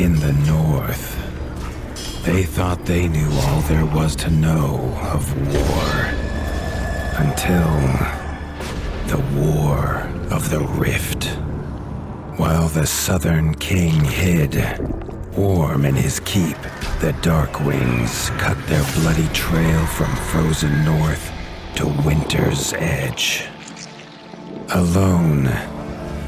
In the north, they thought they knew all there was to know of war. Until the War of the Rift. While the Southern King hid, warm in his keep, the Darkwings cut their bloody trail from frozen north to winter's edge. Alone,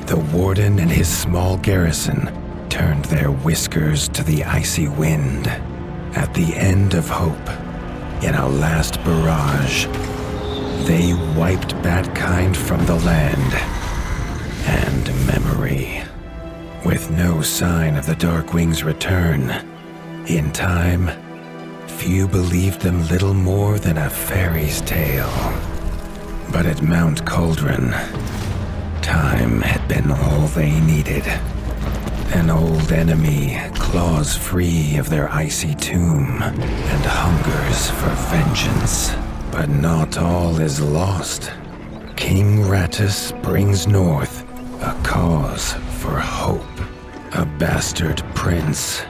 the Warden and his small garrison turned their whiskers to the icy wind. At the end of hope, in a last barrage, they wiped Batkind from the land and memory. With no sign of the Darkwings' return, in time, few believed them little more than a fairy's tale. But at Mount Cauldron, time had been all they needed. An old enemy claws free of their icy tomb and hungers for vengeance. But not all is lost. King Rattus brings north a cause for hope. A bastard prince,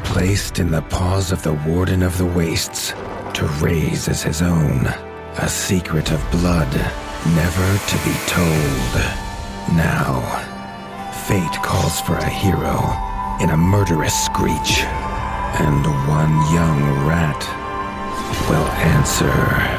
placed in the paws of the Warden of the Wastes to raise as his own. A secret of blood never to be told. Now, fate calls for a hero in a murderous screech, and one young rat will answer.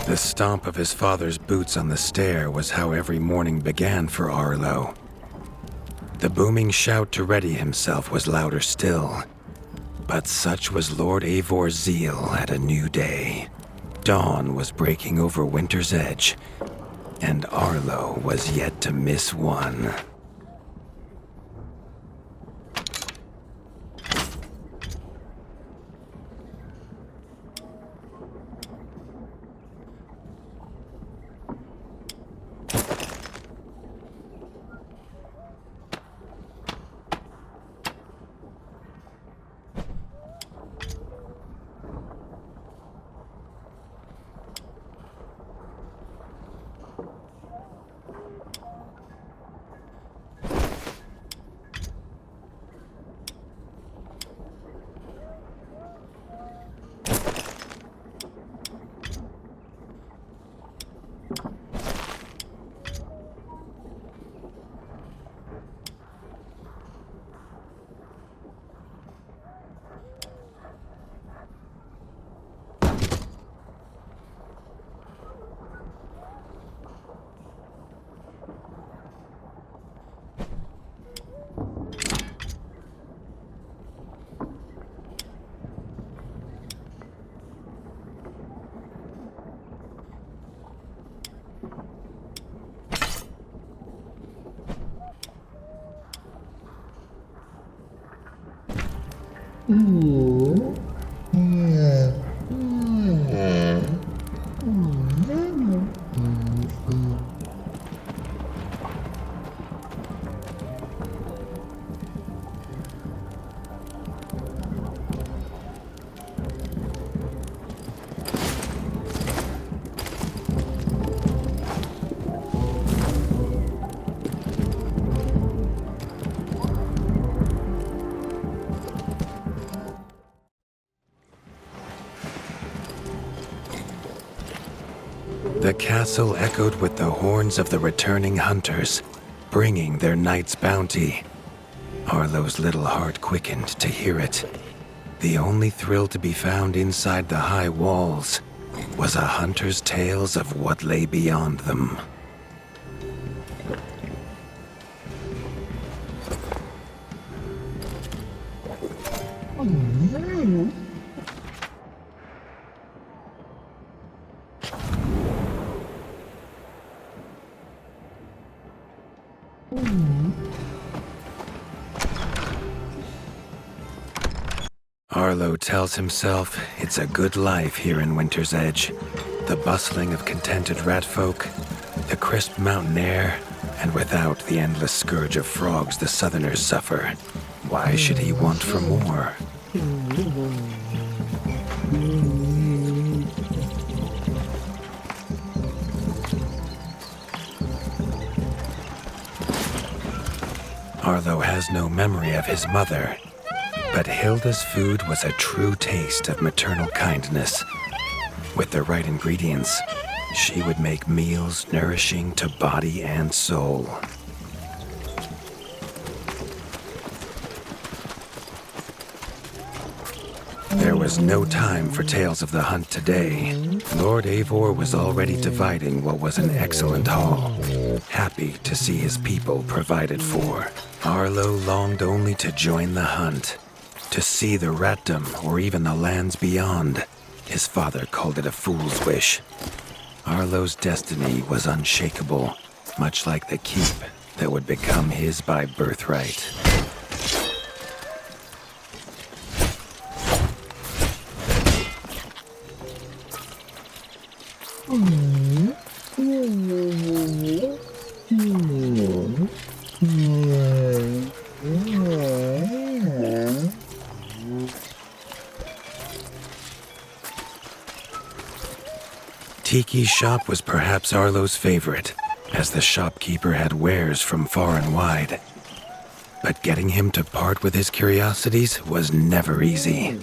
The stomp of his father's boots on the stair was how every morning began for Arlo. The booming shout to ready himself was louder still, but such was Lord Eivor's zeal at a new day. Dawn was breaking over winter's edge, and Arlo was yet to miss one. The castle echoed with the horns of the returning hunters, bringing their night's bounty. Arlo's little heart quickened to hear it. The only thrill to be found inside the high walls was a hunter's tales of what lay beyond them. Arlo tells himself it's a good life here in Winter's Edge. The bustling of contented rat folk, the crisp mountain air, and without the endless scourge of frogs the southerners suffer. Why should he want for more? Arlo has no memory of his mother, but Hilda's food was a true taste of maternal kindness. With the right ingredients, she would make meals nourishing to body and soul. There was no time for tales of the hunt today. Lord Eivor was already dividing what was an excellent haul, happy to see his people provided for. Arlo longed only to join the hunt, to see the ratdom or even the lands beyond. His father called it a fool's wish. Arlo's destiny was unshakable, much like the keep that would become his by birthright. Tiki's shop was perhaps Arlo's favorite, as the shopkeeper had wares from far and wide. But getting him to part with his curiosities was never easy.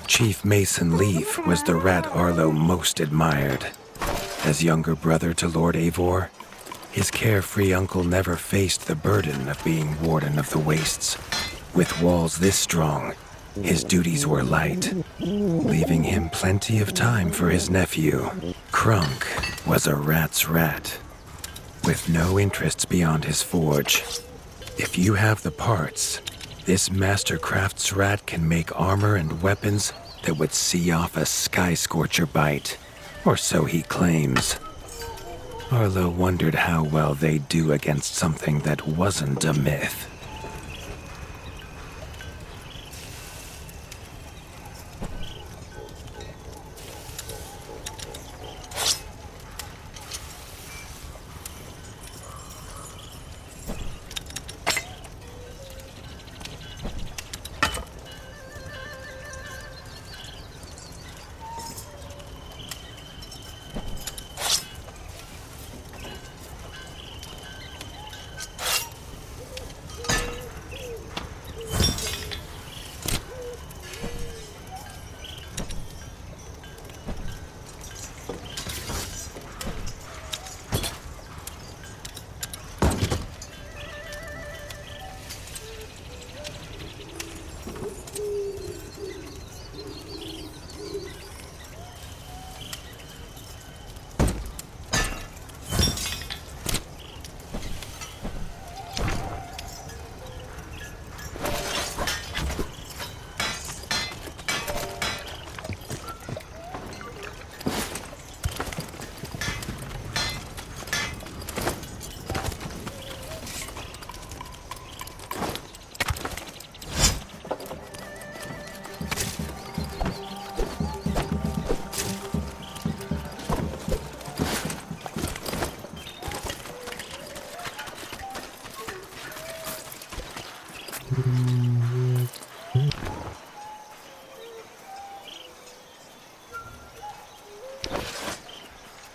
Chief Mason Leaf was the rat Arlo most admired. As younger brother to Lord Eivor, his carefree uncle never faced the burden of being Warden of the Wastes. With walls this strong, his duties were light, leaving him plenty of time for his nephew. Krunk was a rat's rat, with no interests beyond his forge. If you have the parts, this Mastercraft's rat can make armor and weapons that would see off a sky scorcher bite, or so he claims. Arlo wondered how well they'd do against something that wasn't a myth.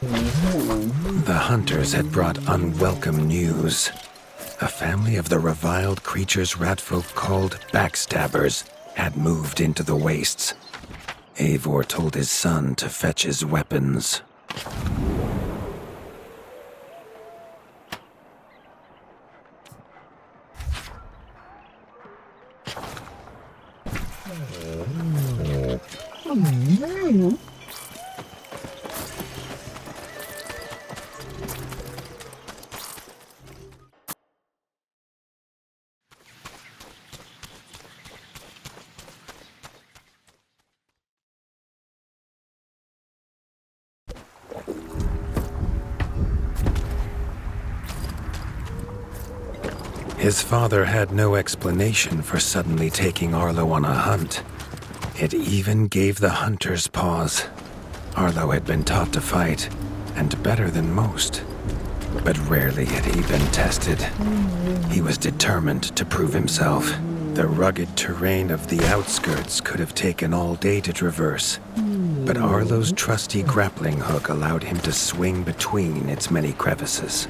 The hunters had brought unwelcome news. A family of the reviled creatures ratfolk called backstabbers had moved into the wastes. Eivor told his son to fetch his weapons. His father had no explanation for suddenly taking Arlo on a hunt. It even gave the hunters pause. Arlo had been taught to fight, and better than most. But rarely had he been tested. He was determined to prove himself. The rugged terrain of the outskirts could have taken all day to traverse, but Arlo's trusty grappling hook allowed him to swing between its many crevices.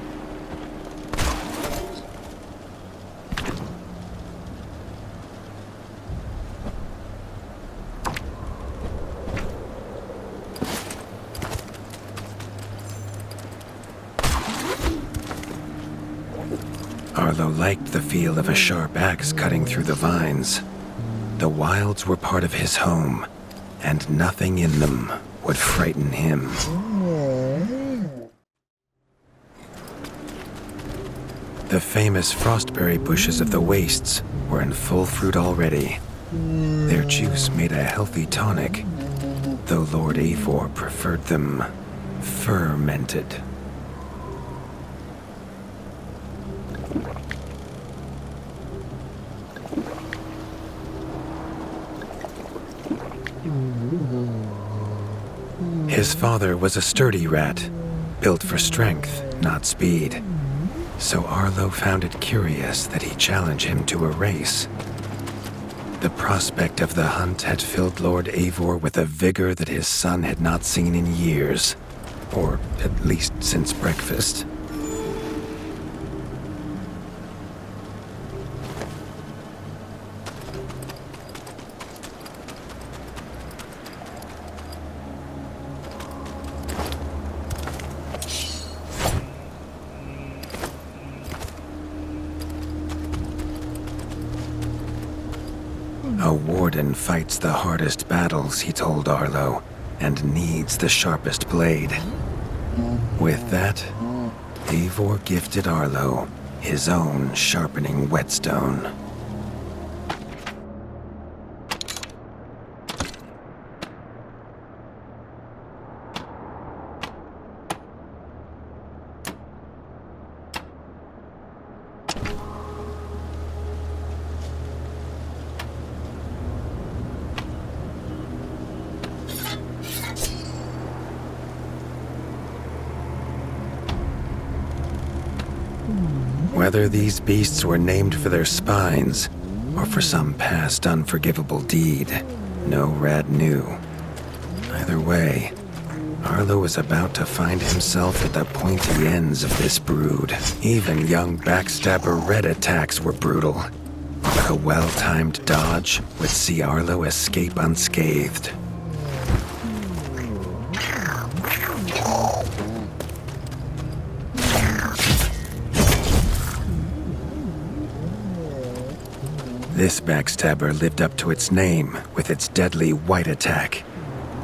Arlo liked the feel of a sharp axe cutting through the vines. The wilds were part of his home, and nothing in them would frighten him. The famous frostberry bushes of the wastes were in full fruit already. Their juice made a healthy tonic, though Lord Eivor preferred them fermented. His father was a sturdy rat, built for strength, not speed. So Arlo found it curious that he challenged him to a race. The prospect of the hunt had filled Lord Eivor with a vigor that his son had not seen in years, or at least since breakfast. A warden fights the hardest battles, he told Arlo, and needs the sharpest blade. With that, Eivor gifted Arlo his own sharpening whetstone. Whether these beasts were named for their spines, or for some past unforgivable deed, no rat knew. Either way, Arlo was about to find himself at the pointy ends of this brood. Even young backstabber red attacks were brutal, but a well-timed dodge would see Arlo escape unscathed. This backstabber lived up to its name with its deadly white attack,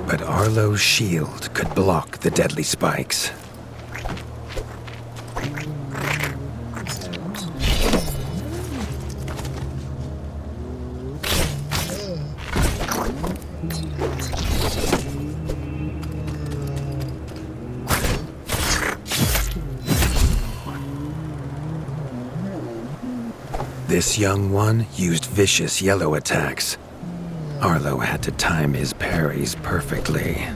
but Arlo's shield could block the deadly spikes. This young one used vicious yellow attacks. Arlo had to time his parries perfectly.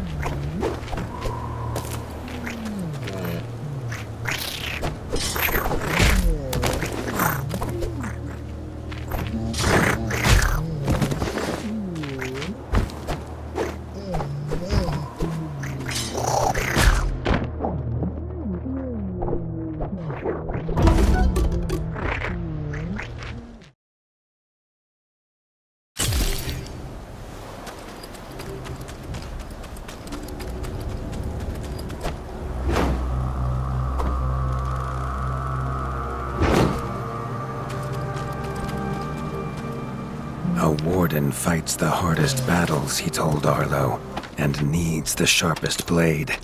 A warden fights the hardest battles, he told Arlo, and needs the sharpest blade.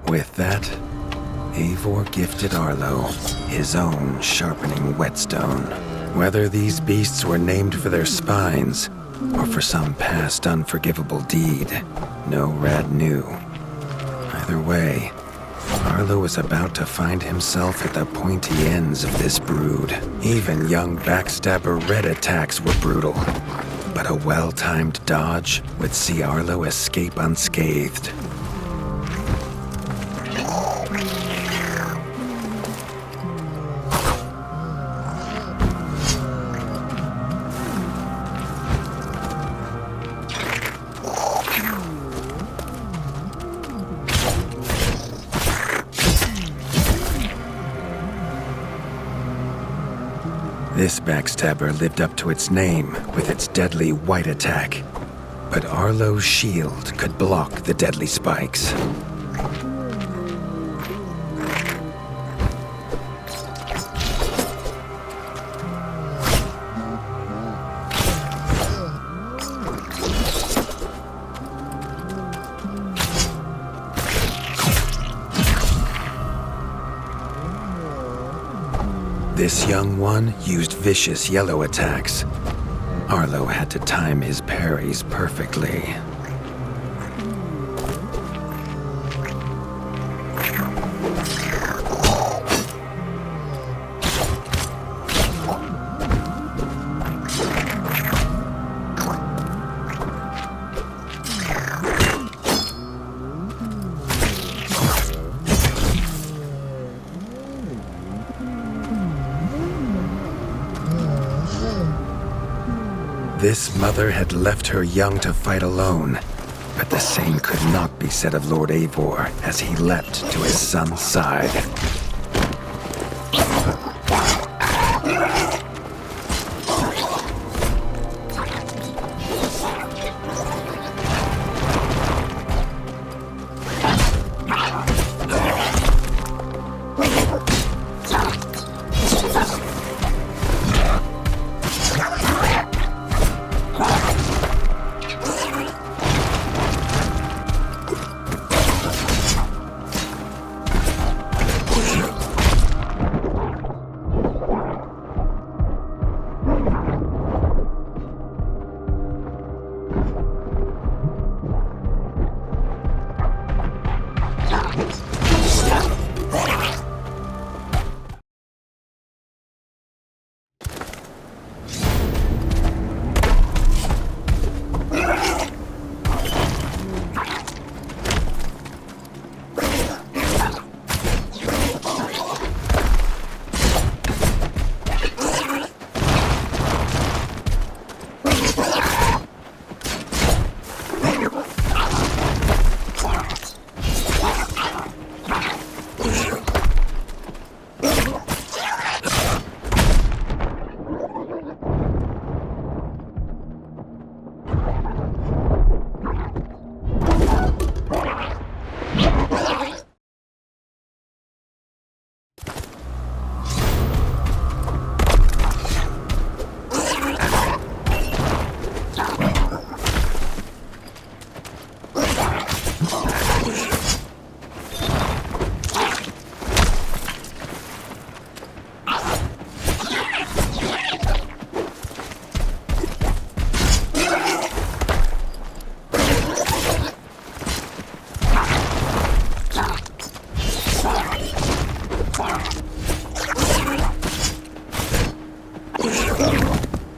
With that, Eivor gifted Arlo his own sharpening whetstone. Whether these beasts were named for their spines, or for some past unforgivable deed, no rat knew. Either way, Arlo was about to find himself at the pointy ends of this brood. Even young backstabber Red attacks were brutal, but a well-timed dodge would see Arlo escape unscathed. This backstabber lived up to its name with its deadly white attack, but Arlo's shield could block the deadly spikes. This young one used vicious yellow attacks. Arlo had to time his parries perfectly. This mother had left her young to fight alone, but the same could not be said of Lord Eivor as he leapt to his son's side.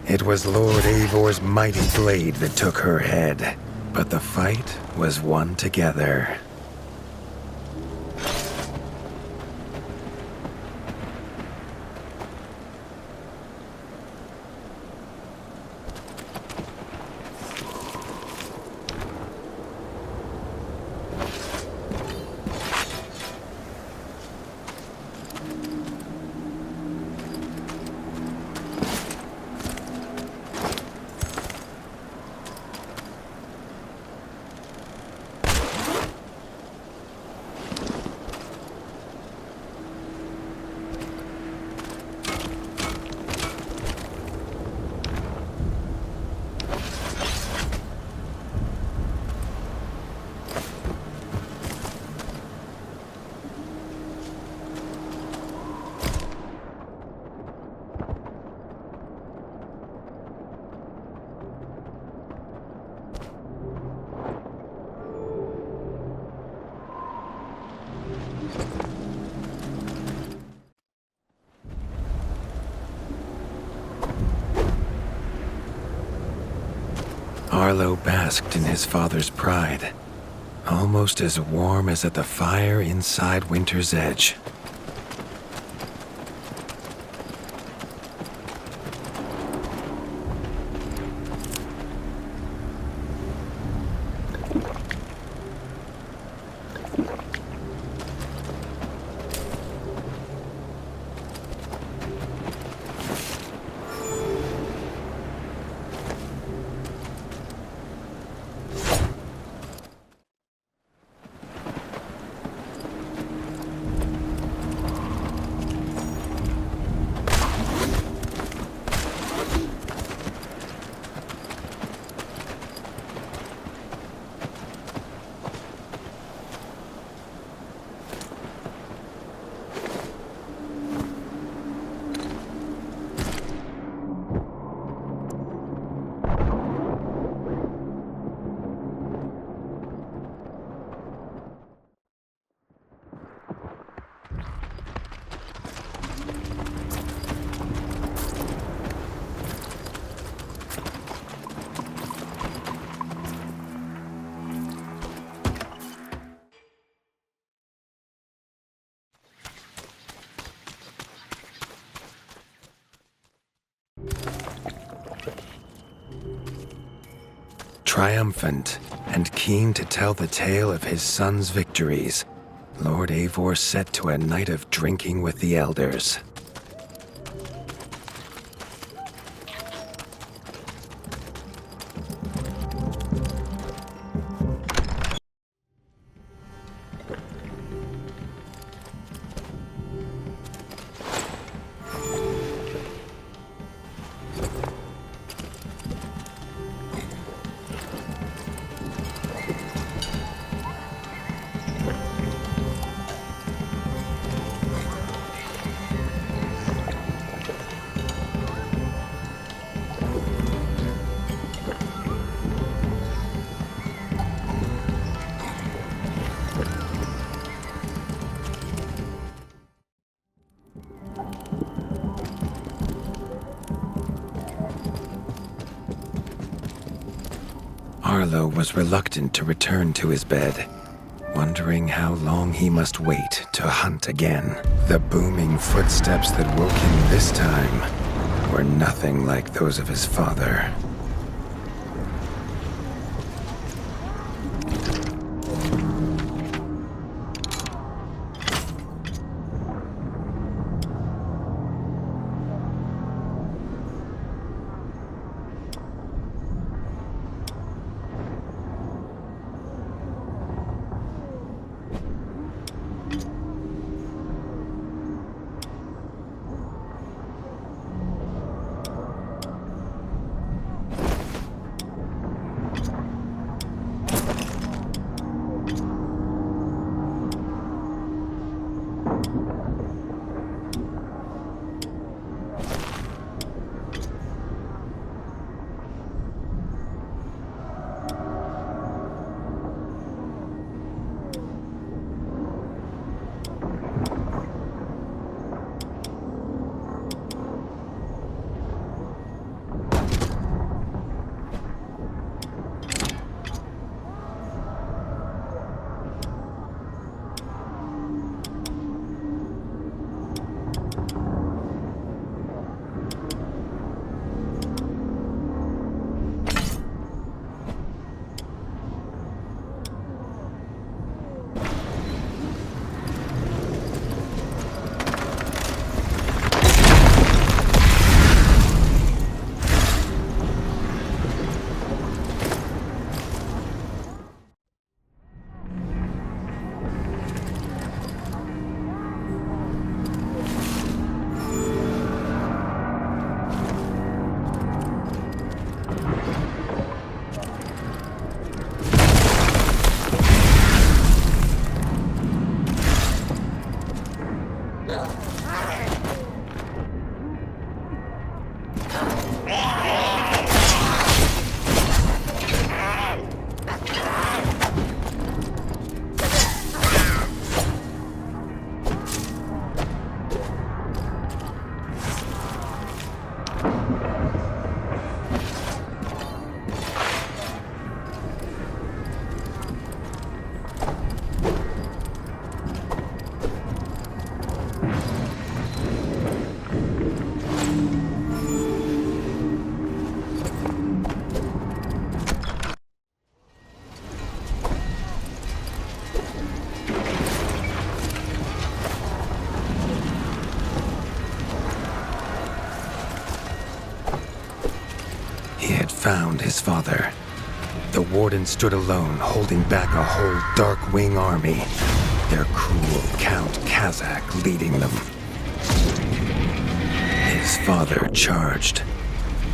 It was Lord Eivor's mighty blade that took her head, but the fight was won together. Arlo basked in his father's pride, almost as warm as at the fire inside Winter's Edge. Triumphant and keen to tell the tale of his son's victories, Lord Eivor set to a night of drinking with the elders. Arlo was reluctant to return to his bed, wondering how long he must wait to hunt again. The booming footsteps that woke him this time were nothing like those of his father. found his father. The warden stood alone, holding back a whole Darkwing army, their cruel Count Kazak leading them. His father charged,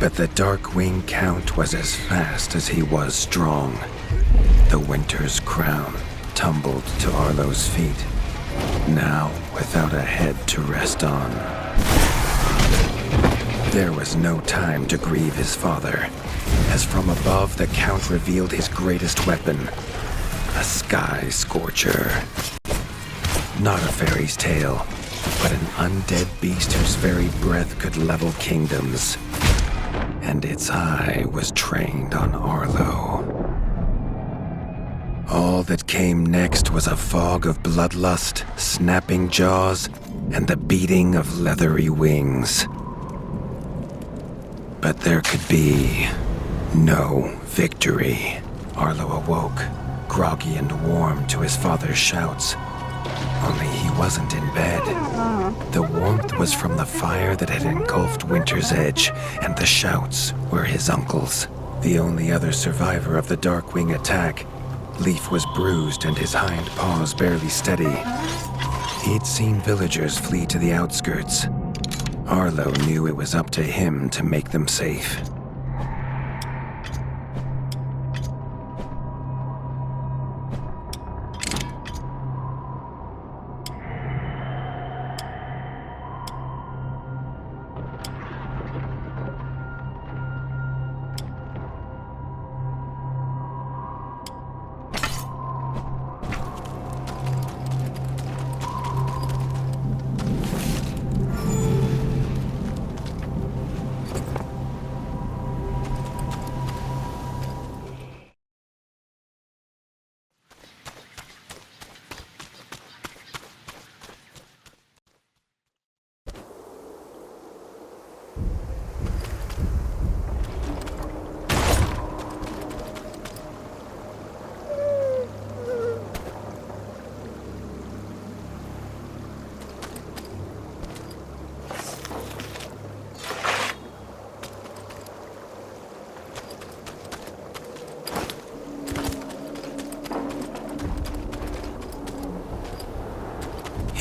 but the Darkwing Count was as fast as he was strong. The Winter's crown tumbled to Arlo's feet, now without a head to rest on. There was no time to grieve his father, as from above the Count revealed his greatest weapon, a Sky Scorcher. Not a fairy's tale, but an undead beast whose very breath could level kingdoms. And its eye was trained on Arlo. All that came next was a fog of bloodlust, snapping jaws, and the beating of leathery wings. But there could be no victory. Arlo awoke, groggy and warm to his father's shouts. Only he wasn't in bed. The warmth was from the fire that had engulfed Winter's Edge, and the shouts were his uncle's. The only other survivor of the Darkwing attack, Leaf was bruised and his hind paws barely steady. He'd seen villagers flee to the outskirts. Arlo knew it was up to him to make them safe.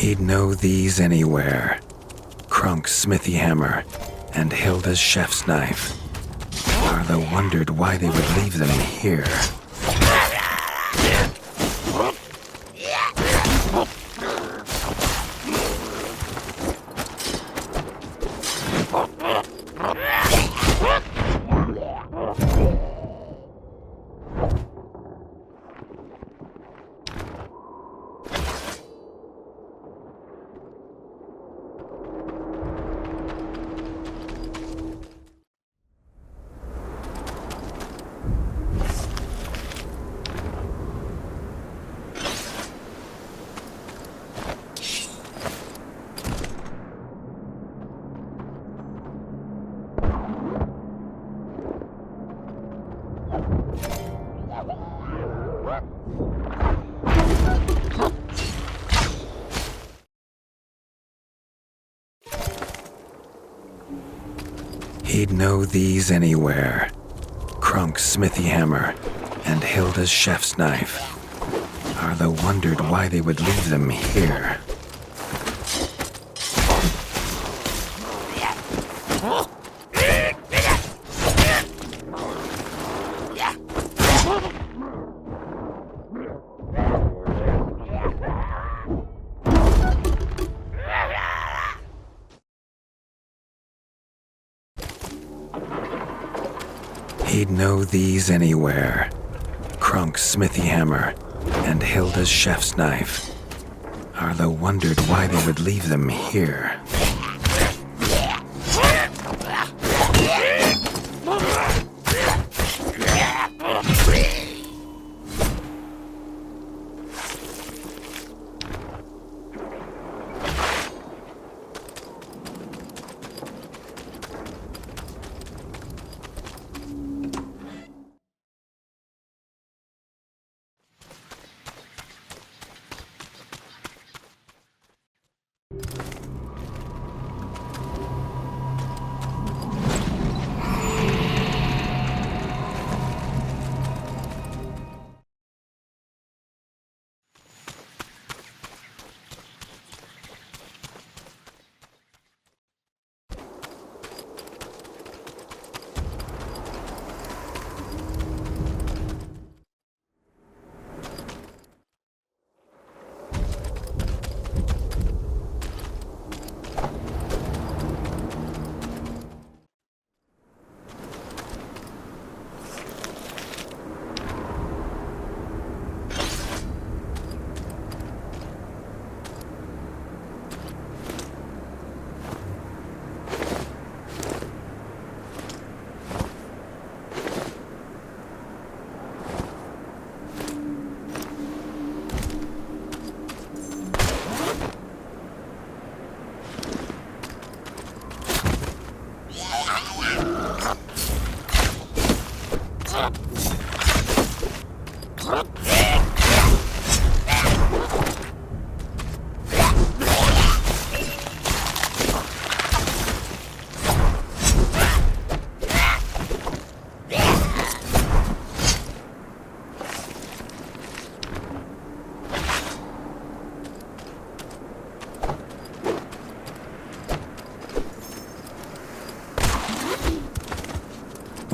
He'd know these anywhere. Krunk's smithy hammer and Hilda's chef's knife. Arlo wondered why they would leave them here. He'd know these anywhere. Krunk's smithy hammer and Hilda's chef's knife. Arlo wondered why they would leave them here. He'd know these anywhere. Krunk's smithy hammer and Hilda's chef's knife. Arlo wondered why they would leave them here.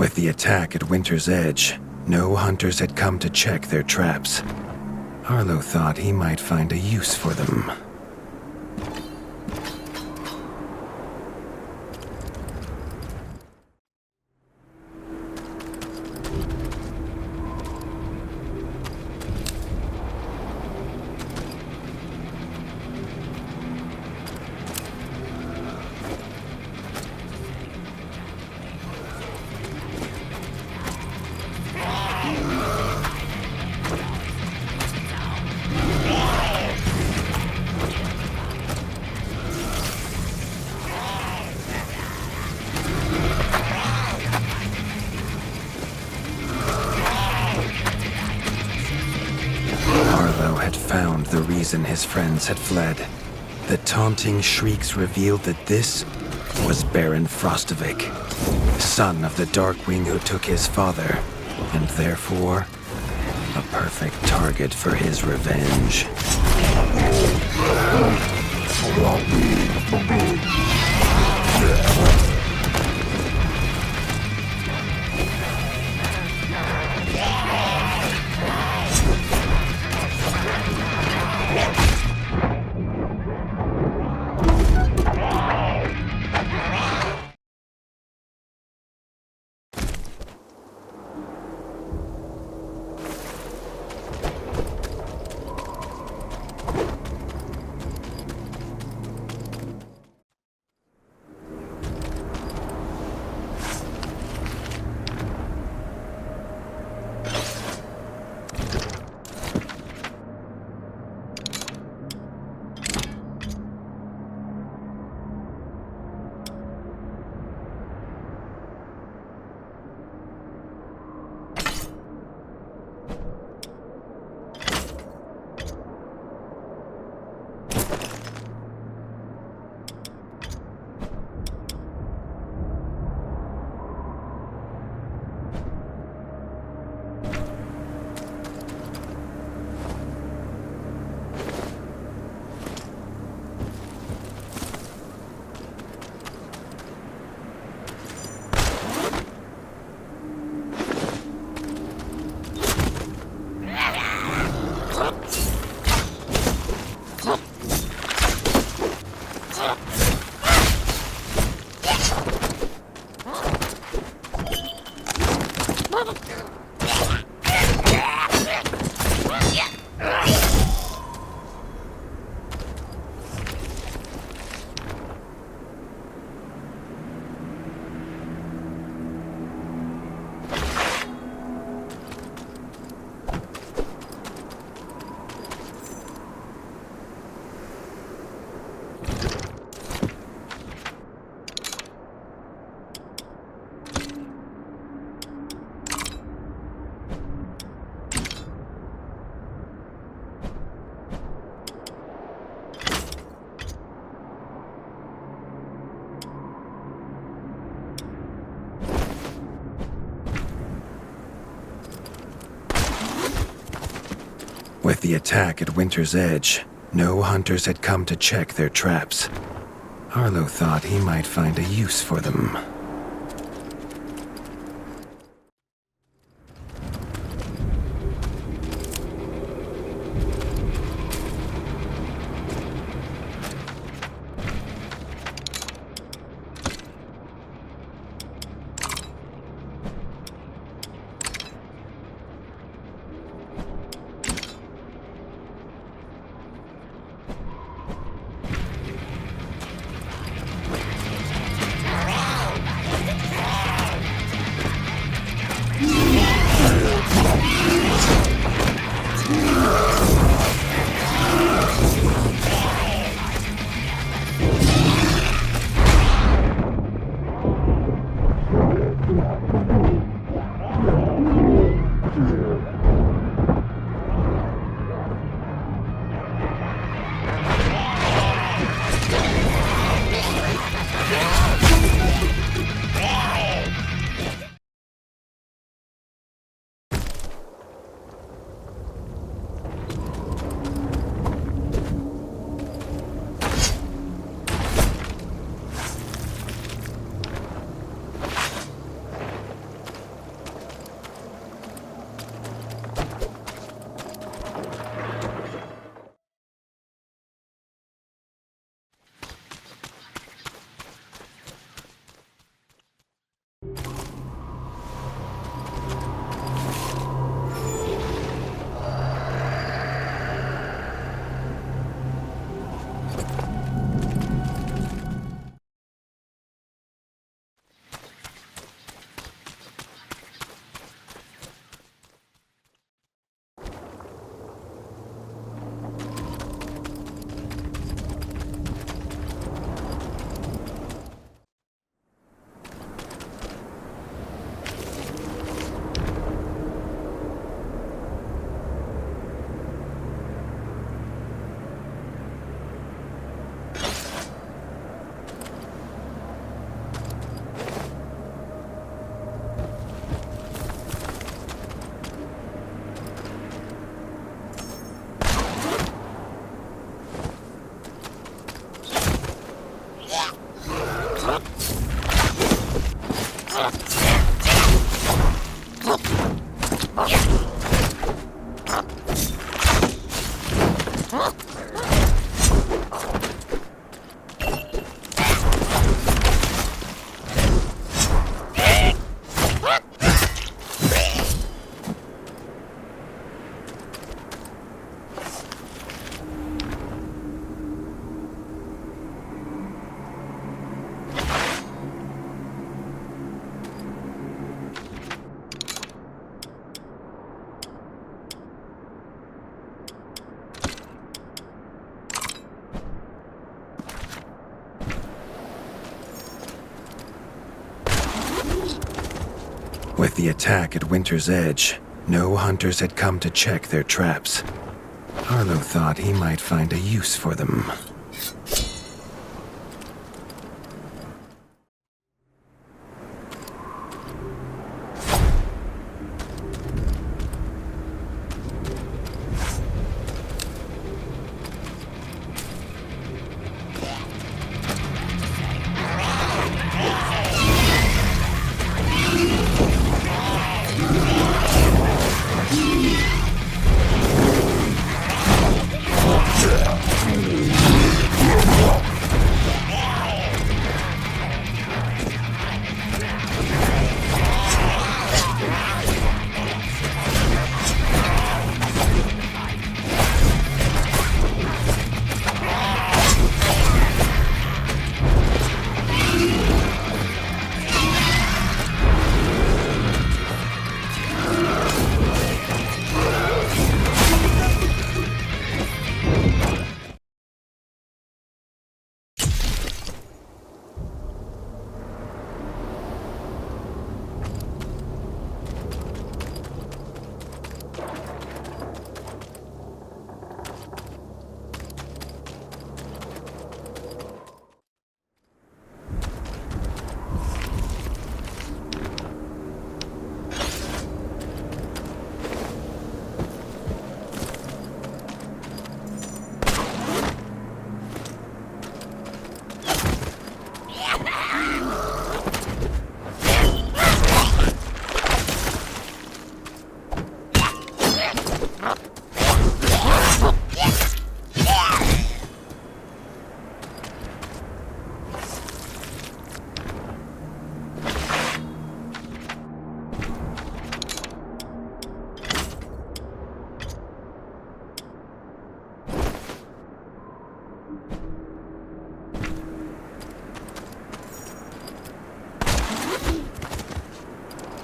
With the attack at Winter's Edge, no hunters had come to check their traps. Arlo thought he might find a use for them. Found the reason his friends had fled. The taunting shrieks revealed that this was Baron Frostovic, son of the Darkwing who took his father, and therefore a perfect target for his revenge. With the attack at Winter's Edge, no hunters had come to check their traps. Arlo thought he might find a use for them. With the attack at Winter's Edge, no hunters had come to check their traps. Arlo thought he might find a use for them.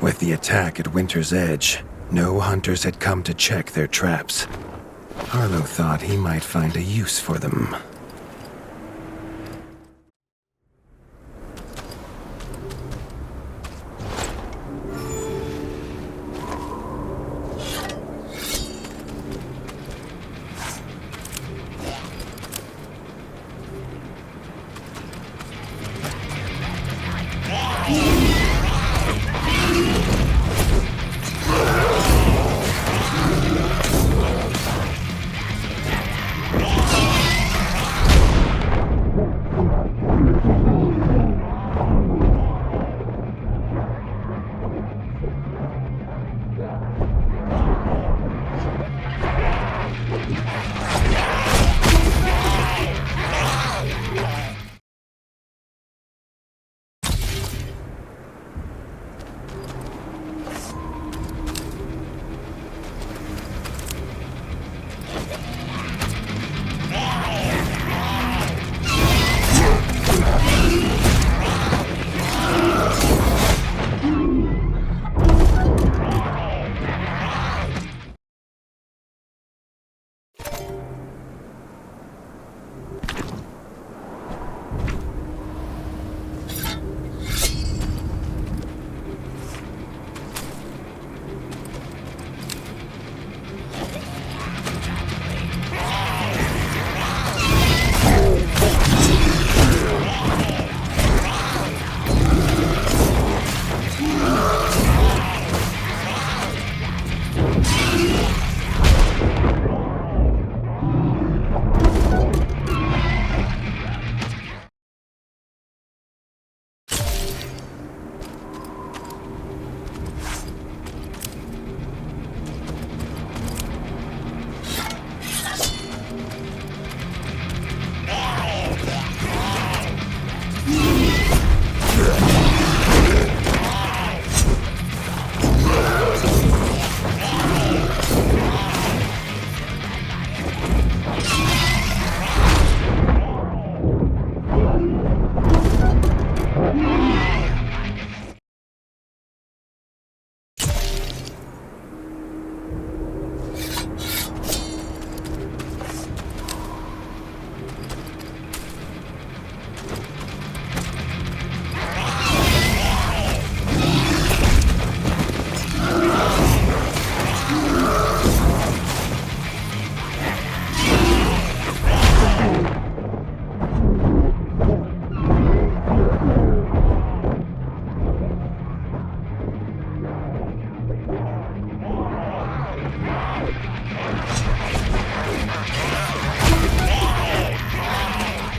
With the attack at Winter's Edge, no hunters had come to check their traps. Arlo thought he might find a use for them.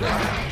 Wow.